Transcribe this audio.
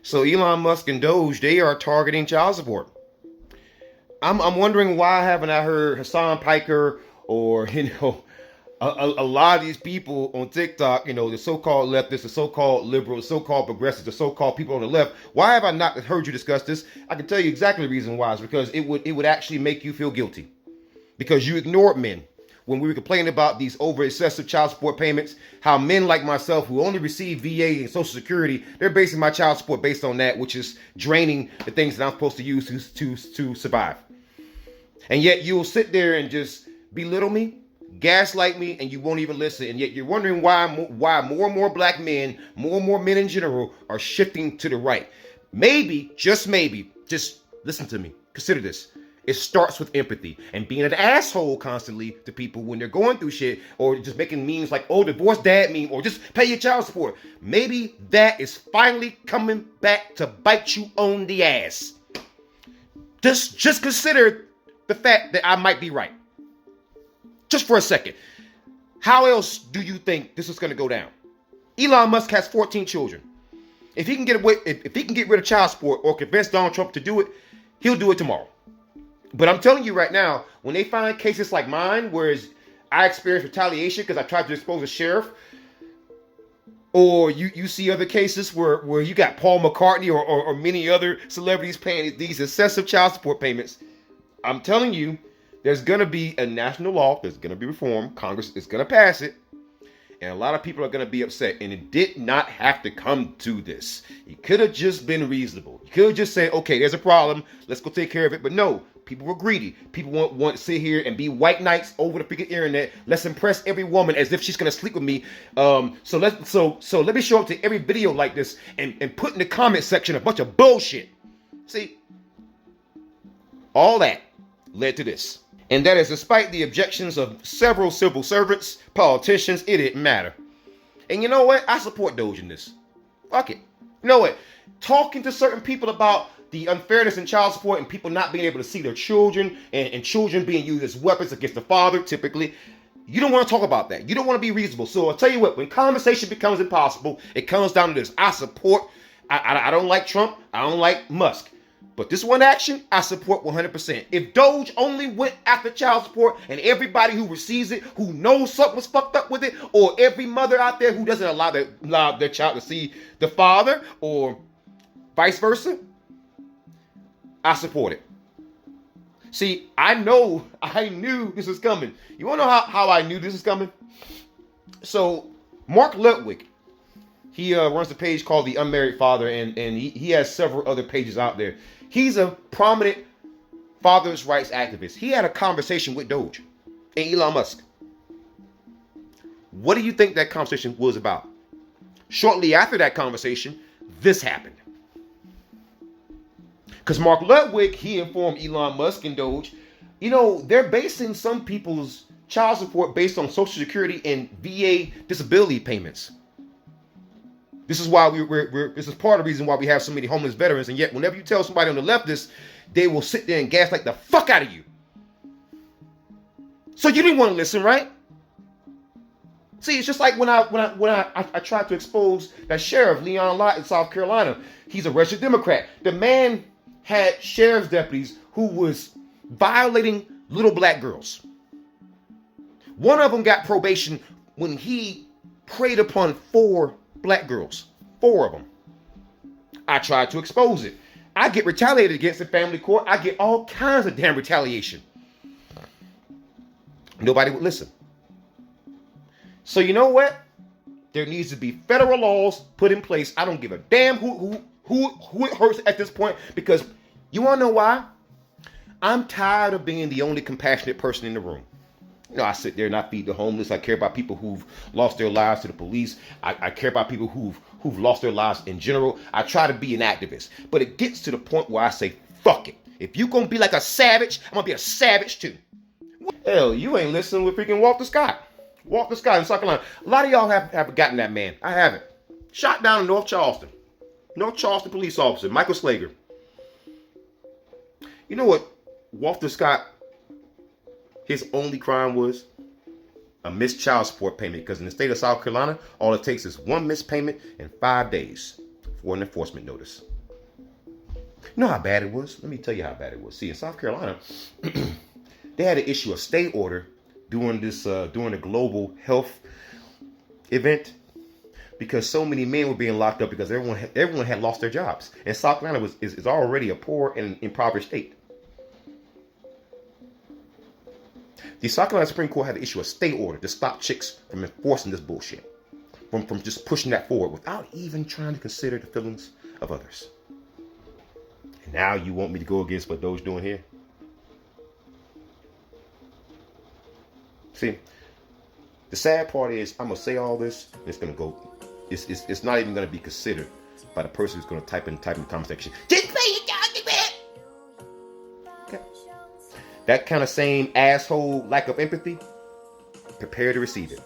So Elon Musk and DOGE, they are targeting child support. I'm wondering why haven't I heard Hassan Piker or a lot of these people on TikTok, the so-called leftists, the so-called liberals, the so-called progressives, the so-called people on the left. Why have I not heard you discuss this? I can tell you exactly the reason why. It's because it would actually make you feel guilty because you ignored men when we were complaining about these over excessive child support payments. How men like myself who only receive VA and Social Security, they're basing my child support based on that, which is draining the things that I'm supposed to use to survive. And yet you'll sit there and just belittle me, gaslight me, and you won't even listen. And yet you're wondering why more and more black men, more and more men in general, are shifting to the right. Maybe, just listen to me. Consider this. It starts with empathy and being an asshole constantly to people when they're going through shit, or just making memes like, oh, divorced dad meme, or just pay your child support. Maybe that is finally coming back to bite you on the ass. Just consider the fact that I might be right. Just for a second. How else do you think this is going to go down? Elon Musk has 14 children. If he can get rid of child support or convince Donald Trump to do it, he'll do it tomorrow. But I'm telling you right now, when they find cases like mine, whereas I experienced retaliation because I tried to expose a sheriff, or you see other cases where you got Paul McCartney or many other celebrities paying these excessive child support payments, I'm telling you, there's going to be a national law. There's going to be reform. Congress is going to pass it. And a lot of people are going to be upset. And it did not have to come to this. It could have just been reasonable. You could have just said, okay, there's a problem. Let's go take care of it. But no, people were greedy. People want to sit here and be white knights over the freaking internet. Let's impress every woman as if she's going to sleep with me. So let me show up to every video like this and put in the comment section a bunch of bullshit. See, all that led to this. And that is despite the objections of several civil servants, politicians, it didn't matter. And you know what? I support DOGE in this. Fuck it. You know what? Talking to certain people about the unfairness in child support and people not being able to see their children and children being used as weapons against the father, typically, you don't want to talk about that. You don't want to be reasonable. So I'll tell you what, when conversation becomes impossible, it comes down to this. I don't like Trump. I don't like Musk. But this one action, I support 100%. If DOGE only went after child support and everybody who receives it, who knows something was fucked up with it, or every mother out there who doesn't allow their child to see the father, or vice versa, I support it. See, I knew this was coming. You want to know how I knew this was coming? So, Mark Ludwig, he runs a page called The Unmarried Father, and he has several other pages out there. He's a prominent father's rights activist. He had a conversation with DOGE and Elon Musk. What do you think that conversation was about? Shortly after that conversation, this happened. Because Mark Ludwig, he informed Elon Musk and DOGE, they're basing some people's child support based on Social Security and VA disability payments. This is why this is part of the reason why we have so many homeless veterans, and yet whenever you tell somebody on the left this, they will sit there and gaslight the fuck out of you. So you didn't want to listen, right? See, it's just like when I tried to expose that sheriff, Leon Lott in South Carolina. He's a registered Democrat. The man had sheriff's deputies who was violating little black girls. One of them got probation when he preyed upon 4 black girls. 4 of them. I tried to expose it. I get retaliated against in family court. I get all kinds of damn retaliation. Nobody would listen. So you know what? There needs to be federal laws put in place. I don't give a damn who it hurts at this point, because you want to know why? I'm tired of being the only compassionate person in the room. I sit there and I feed the homeless. I care about people who've lost their lives to the police. I care about people who've lost their lives in general. I try to be an activist. But it gets to the point where I say, fuck it. If you're going to be like a savage, I'm going to be a savage too. Hell, you ain't listening with freaking Walter Scott. Walter Scott in South Carolina. A lot of y'all have forgotten that man. I haven't. Shot down in North Charleston. North Charleston police officer, Michael Slager. You know what Walter Scott, his only crime was? A missed child support payment. Because in the state of South Carolina, all it takes is one missed payment in 5 days. for an enforcement notice. You know how bad it was? Let me tell you how bad it was. See, in South Carolina, they had to issue a stay order during the global health event because so many men were being locked up because everyone had lost their jobs. And South Carolina is already a poor and impoverished state. The South Carolina Supreme Court had to issue a stay order to stop chicks from enforcing this bullshit, from just pushing that forward without even trying to consider the feelings of others. And now you want me to go against what DOGE doing here? See, the sad part is I'm gonna say all this. It's gonna go. It's not even gonna be considered by the person who's gonna type in the comment section. Just play your document. Okay. That kind of same asshole lack of empathy. Prepare to receive it.